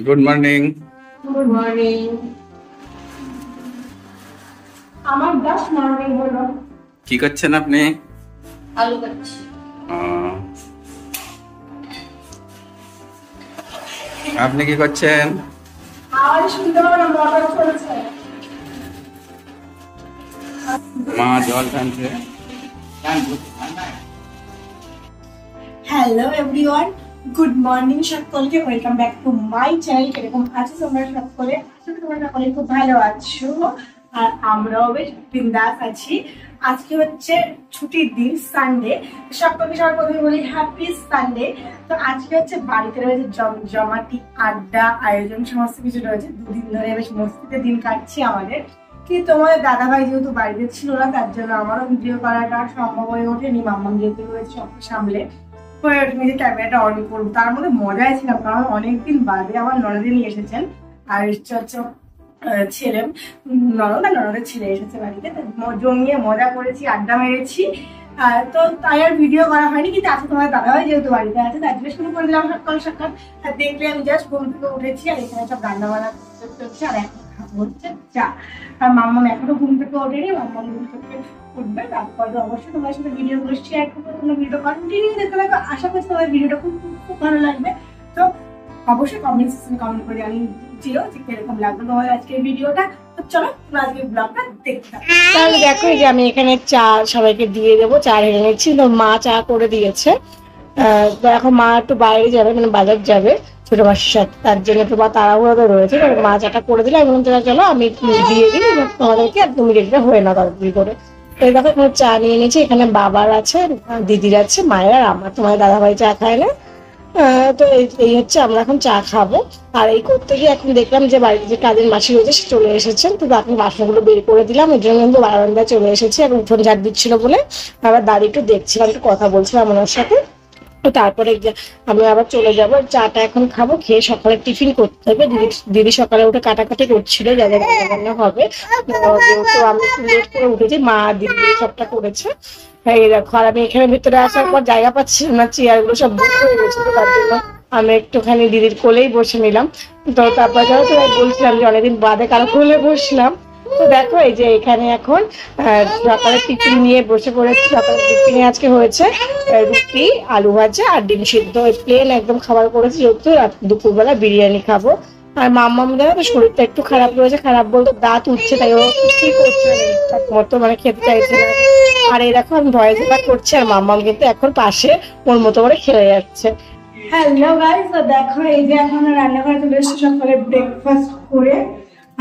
Good morning. Good morning. আমার 10 morning হলো। কি করছেন আপনি? আলু কাটছি। আপনি কি করছেন? আর শুনতে পারো মোটর চলছে। মা জল টানছে। হ্যালো এভরিওয়ান, গুড মর্নিং সকলকে। Welcome back to my channel. কিরকম আছো তোমরা সকলে? আশা করি তোমরা সকলে খুব ভালো আছো, আর আমরাও বেশ বিন্দাস আছি। আজকে হচ্ছে ছুটির দিন, সানডে। সকলকে সবার প্রথমে বলি হ্যাপি সানডে। তো আজকে হচ্ছে বাড়িতে রয়েছে জমজমাটি আড্ডা, আয়োজন, সমস্ত কিছু রয়েছে। দুদিন ধরে বেশ মস্তিতে দিন কাটছে আমাদের। কিন্তু তোমাদের দাদাভাই যেহেতু বাড়িতে ছিল না, তার জন্য আমারও ভিডিও করাটা সম্ভব হয়ে ওঠেনি। মাম্মাম যেহেতু রয়েছে সব সামলে হয়ে ওঠেনি যে ক্যামেরাটা অন করবো। তার মধ্যে মজাই ছিলাম, কারণ অনেকদিন বাদে আমার ননদিনী এসেছেন, আর হচ্ছে ছেলে ননদ আর ননদের ছেলে এসেছে বাড়িতে। জমিয়ে মজা করেছি, আড্ডা মেরেছি। তো তাই আর ভিডিও করা হয়নি, কিন্তু আজকে তোমার দাদাভাই যেহেতু বাড়িতে আছে তার জন্য শুরু করে দিলাম সকাল সকাল। আর দেখলে আমি জাস্ট ঘুম থেকে উঠেছি, আর এখানে সব রান্না বান্না করছে, আর এখন খাবো হচ্ছে চা। আর মাম্মাম এখনো ঘুম থেকে ওঠেনি, মাম্মাম ঘুম থেকে উঠবে, তারপরে অবশ্যই তোমার সাথে ভিডিওগুলো শেয়ার করবো। তোমরা ভিডিও কন্টিনিউ দেখতে লাগবে, আশা করছি তোমাদের ভিডিওটা খুব খুব ভালো লাগবে। তো অবশ্যই কমেন্ট সেকশনে কমেন্ট করে জানিয়ে দিও যে কিরকম লাগবে তোমাদের আজকের ভিডিওটা। তো চলো তোমরা আজকের ব্লগটা দেখতে থাকো। তাহলে দেখো, এই যে আমি এখানে চা সবাইকে দিয়ে দেবো, চা ঢেলে নিচ্ছি। তো মা চা করে দিয়েছে। তো এখন মা একটু বাইরে যাবে, মানে বাজার যাবে ছোট মাসির সাথে, তার জন্য একটু তাড়াহুড়ো রয়েছে। মা চাটা করে দিলে আমি বললাম চলো আমি দিয়ে দিই তোমাদেরকে, আর তুমি রেডিটা হয়ে না তাড়াতাড়ি করে। তো দেখো এখানে চা নিয়ে নিয়েছি। এখানে বাবার আছে, দিদির আছে, মায়ের, আর আমার। তোমার দাদাভাই চা খায় না। তো এই হচ্ছে আমরা এখন চা খাবো। আর এই করতে গিয়ে এখন দেখলাম যে বাড়িতে যে কাজের মাসি রয়েছে সে চলে এসেছেন। তো এখন বাসনগুলো বের করে দিলাম, এর জন্য কিন্তু বারান্দায় চলে এসেছি। আর উঠোন ঝাড় দিচ্ছিল বলে আবার দাঁড়িয়ে একটু দেখছিলাম, একটু কথা বলছিলাম ওনার সাথে। তো তারপরে আমি আবার চলে যাবো, চাটা এখন খাবো, খেয়ে সকালে টিফিন করতে হবে। দিদি সকালে উঠে কাটাকাটি করছিল যা যা রান্না হবে। যেহেতু আমি একটু লেট করে উঠেছি, মা দিদি সবটা করেছে। এই দেখো, আর আমি এখানে ভিতরে আসার পর জায়গা পাচ্ছি না, চেয়ার গুলো সব বুক হয়ে গেছিল, তার জন্য আমি একটুখানি দিদির কোলেই বসে নিলাম। তো তারপর যাও, তো বলছিলাম যে অনেকদিন বাদে কারো কোলে বসলাম। তো দেখো এই যে এখানে এখন সকালে টিফিন নিয়ে বসে পড়েছি। সকালে টিফিনে আজকে হয়েছে রুটি, আলু ভাজা আর ডিম সিদ্ধ, প্লেন একদম খাবার করেছি, যেহেতু দুপুরবেলা বিরিয়ানি খাবো। আর মাম্মাম জানো তো শরীরটা একটু খারাপ রয়েছে, খারাপ বলতে দাঁত উঠছে, তাই ও কিছুই করছে না ঠিকঠাক মতো, মানে খেতে চাইছে না। আর এই দেখো আমি ভয়েস ওভার করছি, আর মাম্মাম কিন্তু এখন পাশে ওর মতো করে খেলে যাচ্ছে। হ্যালো গাইস, তো দেখো এই যে এখন রান্নাঘরে চলে এসেছি সকালে ব্রেকফাস্ট করে।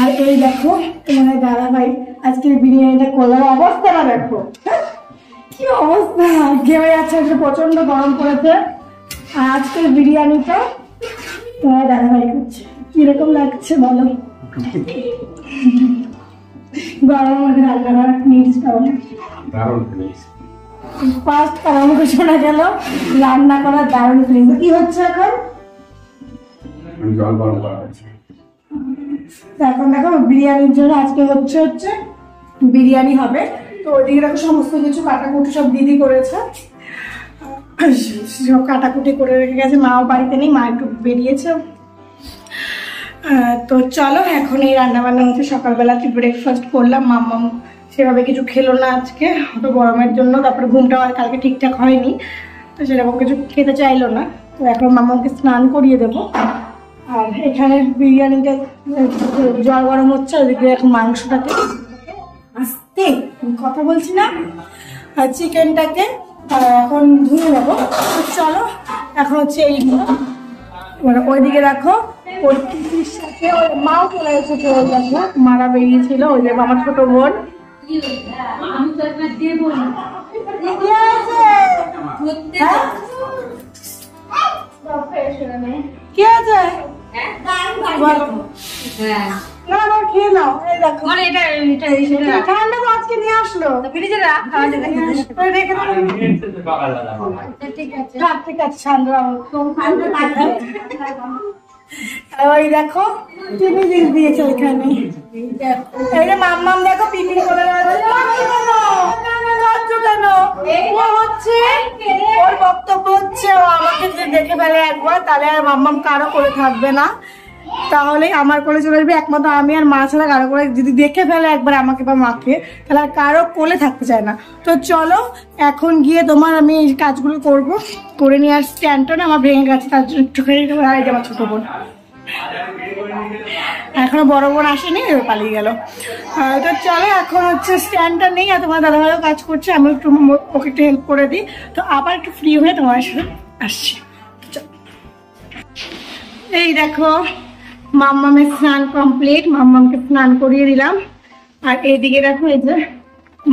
আর এই দেখো তোমার দাদাভাই আজকে বিরিয়ানিটা করলাম, অবস্থাটা দেখো কি অবস্থা, ঘেমে যাচ্ছে, প্রচন্ড গরম পড়েছে। আর আজকের বিরিয়ানিটা তোমার দাদাভাই করছে, কিরকম লাগছে বলো? গরমের মধ্যে রান্নাঘর নিজ ফার্স্ট কারণ শোনা গেল রান্না করার দারুণ ফিলিংস। কি হচ্ছে এখন? জল গরম করা হচ্ছে। এখন দেখো বিরিয়ানির জন্য আজকে হচ্ছে বিরিয়ানি হবে। তো ওইদিকে দেখো সমস্ত কিছু কাটাকুটি সব দিদি করেছে, সব কাটাকুটি করে রেখে গেছে। মাও বাড়িতে নেই, মা একটু বেরিয়েছে। তো চলো এখন এই রান্না বান্না হচ্ছে। সকালবেলা ব্রেকফাস্ট করলাম, মাম্মাম সেভাবে কিছু খেলো না আজকে, অত গরমের জন্য। তারপরে ঘুমটাও আর কালকে ঠিকঠাক হয়নি, তো সেরকম কিছু খেতে চাইলো না। তো এখন মাম্মামকে স্নান করিয়ে দেবো। আর এখানে বিরিয়ানিটা জল গরম হচ্ছে, ওইদিকে এখন মাংসটাকে আস্তে কথা বলছি না, আর চিকেনটাকে এখন ধুয়ে নেবো। চলো এখন হচ্ছে এই মানে ওইদিকে দেখো ওর পিসির সাথে ওর মাও চলে এসেছে। ওই দেখো মারা বেরিয়েছিল, ওই দেখো আমার ছোট বোন। কি আছে? খেয়ে নাও, এই দেখো ঠান্ডা তো আজকে নিয়ে আসলো, ফ্রিজে ঠিক আছে ঠান্ডা। ওই দেখো টিভি জিনিস দিয়েছে ওইখানে। এই যে মাম্মাম দেখো পিপি করে কেন ও হচ্ছে ওর বক্তব্য হচ্ছে ও আমাকে যদি দেখে ফেলে একবার তাহলে আর মাম্মাম কারো করে থাকবে না, তাহলে আমার কোলে চলে আসবে একমাত্র আমি আর মা ছাড়া কারো করে। যদি দেখে ফেলে একবার আমাকে বা মাকে তাহলে আর কারো কোলে থাকতে চায় না। তো চলো এখন গিয়ে তোমার আমি এই কাজগুলো করবো, করে নিয়ে আর স্ট্যান্ডটা না আমার ভেঙে গেছে, তার জন্য একটুখানি আমার ছোটো বোন এখনো বড় বোন আসেনি, পালিয়ে গেল। তো চলো এখন হচ্ছে স্ট্যান্ডটা নেই আর তোমার দাদাভাইও কাজ করছে, আমি একটু ওকে একটু হেল্প করে দিই। তো আবার একটু ফ্রি হয়ে তোমার সাথে আসছি। এই দেখো মাম্মামের স্নান কমপ্লিট, মাম্মামকে স্নান করিয়ে দিলাম। আর এইদিকে দেখো এই যে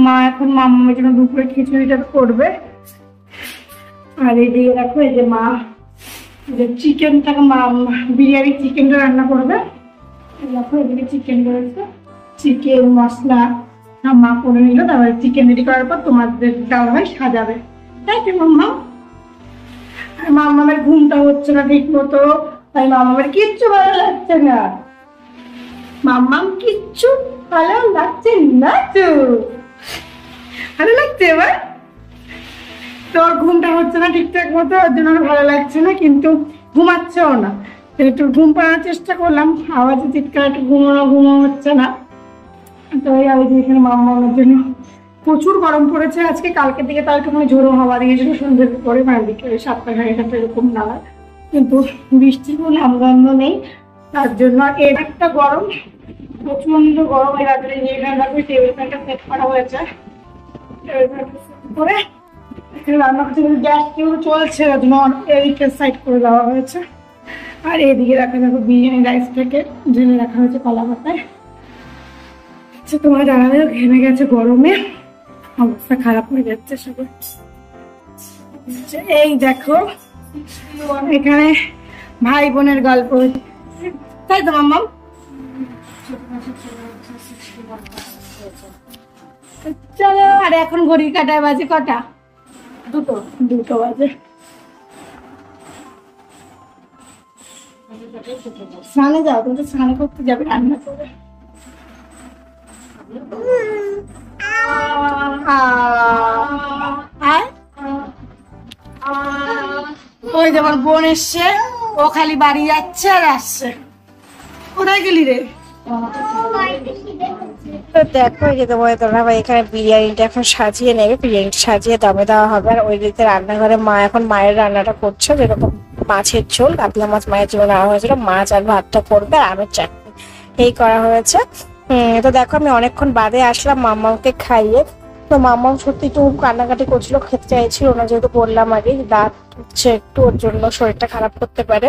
মা এখন মাম্মামের জন্য দুপুরে খিচুড়িটা করবে। আর এইদিকে দেখো এই যে মা যে চিকেনটাকে বিরিয়ানি চিকেনটা রান্না করবে। দেখো এদিকে চিকেন রয়েছে, চিকেন মশলা সব মা করে নিল, তারপরে চিকেন রেডি করার পর তোমাদের দেওয়া হয় সাজাবে, তাই কি মাম্মা? আর মাম্মামের ঘুমটা হচ্ছে না ঠিক মতো, তাই মাম্মামের কিচ্ছু ভালো লাগছে না। মাম্মাম কিচ্ছু ভালো লাগছে না, তো ভালো লাগছে এবার তোর ঘুমটা হচ্ছে না ঠিকঠাক মতো, ওর জন্য ভালো লাগছে না, কিন্তু ঘুমাচ্ছেও না। একটু ঘুম পাড়ানোর চেষ্টা করলাম, আওয়াজে চিৎকার, একটু ঘুমো হচ্ছে না। তো এই আমি এখানে মাম্মামের জন্য প্রচুর গরম পড়েছে আজকে, কালকের দিকে তার একটুখানি ঝোড়ো হাওয়া দিয়েছিল সন্ধ্যের পরে, মানে বিকেলে 7টা 7:30 এরকম নাগাদ, কিন্তু বৃষ্টির কোনো নামগন্ধ নেই। তার জন্য এর একটা গরম, প্রচন্ড গরম। এই রাত্রে এখানে রাখবে টেবিল ফ্যানটা সেট করা হয়েছে, টেবিল ফ্যানটা সেট করে রান্না করতে গ্যাস কেউ চলছে, ওর জন্য এদিকে সাইড করে দেওয়া হয়েছে। আর এদিকে রাখা দেখো বিরিয়ানি রাইসটাকে ঢেলে রাখা হয়েছে কলা পাতায়। আচ্ছা তোমার দাঁড়ালেও ঘেমে গেছে গরমে, অবস্থা খারাপ হয়ে যাচ্ছে সবাই। এই দেখো এখানে ভাই বোনের গল্প, তাই তো মাম্মাম? চলো। আর এখন ঘড়ির কাটায় বাজে কটা? দুটো বাজে। স্নানে যাও, তুমি তো স্নান করতে যাবে রান্না করে। ওই যে আমার বোন এসছে, ও খালি বাড়ি যাচ্ছে আর আসছে। কোথায় গেলি রে? তো দেখো এই যে তোমার তোমরা এখানে বিরিয়ানিটা এখন সাজিয়ে নেবে, বিরিয়ানিটা সাজিয়ে দমে দেওয়া হবে। আর ওই দিকে রান্নাঘরে মা এখন মায়ের রান্নাটা করছে, যেরকম মাছের ঝোল, কাতলা মাছ মায়ের ঝোল নেওয়া হয়েছিল, মাছ আর ভাতটা করবে আর আমের চাটনি এই করা হয়েছে। তো দেখো আমি অনেকক্ষণ বাদে আসলাম মাম্মাকে খাইয়ে। তো মাম্মাম সত্যি একটু কান্নাকাটি করছিল, খেতে চাইছিল না, যেহেতু বললাম আগে দাঁত উঠছে একটু, ওর জন্য শরীরটা খারাপ করতে পারে।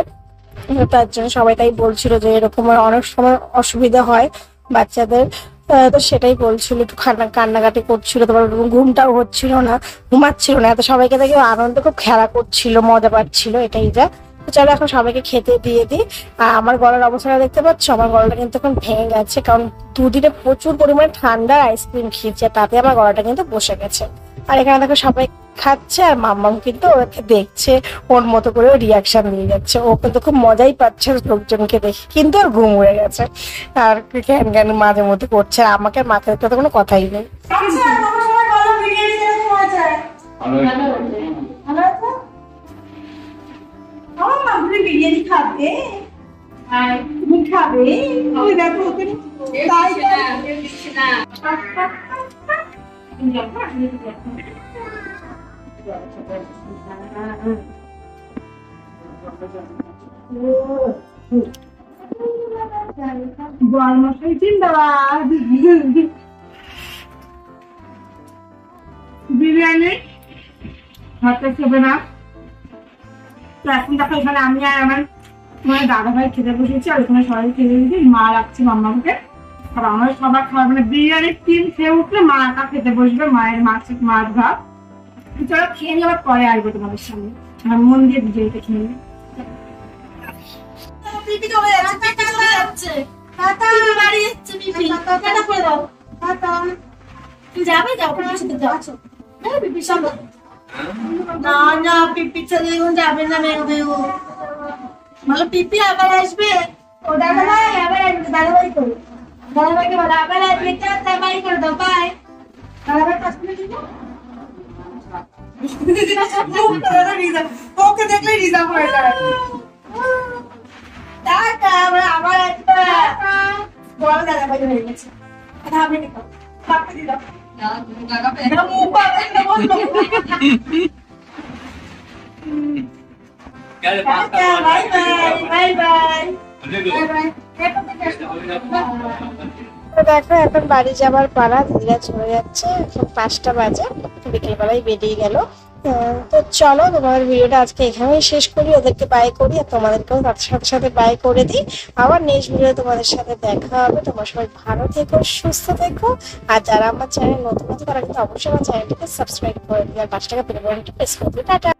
তার জন্য সবাই তাই বলছিল যে এরকম অনেক সময় অসুবিধা হয় বাচ্চাদের। তো সেটাই বলছিল, একটু কান্নাকাটি করছিল, তোমার ঘুমটাও হচ্ছিল না, ঘুমাচ্ছিল না। তো সবাইকে দেখে আনন্দ, খুব খেলা করছিল, মজা পাচ্ছিল, এটাই যা। চলো এখন সবাইকে খেতে দিয়ে দিই। আর আমার গলার অবস্থাটা দেখতে পাচ্ছ, আমার গলাটা কিন্তু এখন ভেঙে গেছে, কারণ দুদিনে প্রচুর পরিমাণে ঠান্ডা আইসক্রিম খেয়েছে, তাতে আমার গলাটা কিন্তু বসে গেছে। আর এখানে দেখো সবাই খাচ্ছে আর মাম্মাম কিন্তু ওকে দেখছে, ওর মতো করে রিয়াকশন দিয়ে যাচ্ছে। ও কিন্তু খুব মজাই পাচ্ছে লোকজনকে দেখে, কিন্তু আর ঘুম উড়ে গেছে আর জ্ঞান জ্ঞান মাঝে মধ্যে করছে। আর আমাকে মাথায় তো কোনো কথাই নেই। বিরিয়ানি খাবে, তুমি খাবে? বরমশাই জিন্দাবাদ। বিরিয়ানি হাতে খেবে না, তো এখন দেখো এখানে আমি আর আমার দাদা ভাই খেতে বসেছি, আর ওখানে সবাই খেতে দিয়েছি। মা রাখছি মাম্মাকে, আর আমার সবার খাবার মানে বিরিয়ানির টিম খেয়ে উঠলে মা একা খেতে বসবে, মায়ের মাছ ভাত। চলো খেয়ে নিয়ে আবার পরে আসবো তোমাদের সামনে, আর মন দিয়ে বিরিয়ানিটা খেয়ে নিই। না পিপি চলে যাবে না, পিপি আবার আসবে। ও দাদা ভাই আবার আসবে, দাদা ভাই তো দাদা ভাইকে বলো আবার আসবে, বাই করে দাও, বাই। দাদা ভাই কাজ করে দিবো। ওকে দেখলে রিজার্ভ হয়ে যায়। টাটা, আবার একটা বড় দাদা ভাই হয়ে গেছে। এটা আপনি দেখো, বাপকে দিয়ে দাও। এটা মুখ বাপকে দিয়ে বললো। Tata, bye bye, bye bye, bye bye. তো দেখো এখন বাড়ি যাবার পালা, দিদিরা চলে যাচ্ছে, এখন 5টা বাজে, বিকেলবেলায় বেরিয়ে গেল। তো চলো তোমাদের ভিডিওটা আজকে এখানেই শেষ করি, ওদেরকে বাই করি আর তোমাদেরকেও তার সাথে সাথে বাই করে দিই। আবার নেক্সট ভিডিও তোমাদের সাথে দেখা হবে। তোমরা সবাই ভালো থেকো, সুস্থ থেকো, আর যারা আমার চ্যানেল নতুন আছে তারা কিন্তু অবশ্যই আমার চ্যানেলটিকে সাবস্ক্রাইব করে দিও আর 5 টাকা বেল বাটনটি প্রেস করে দিও। টাটা।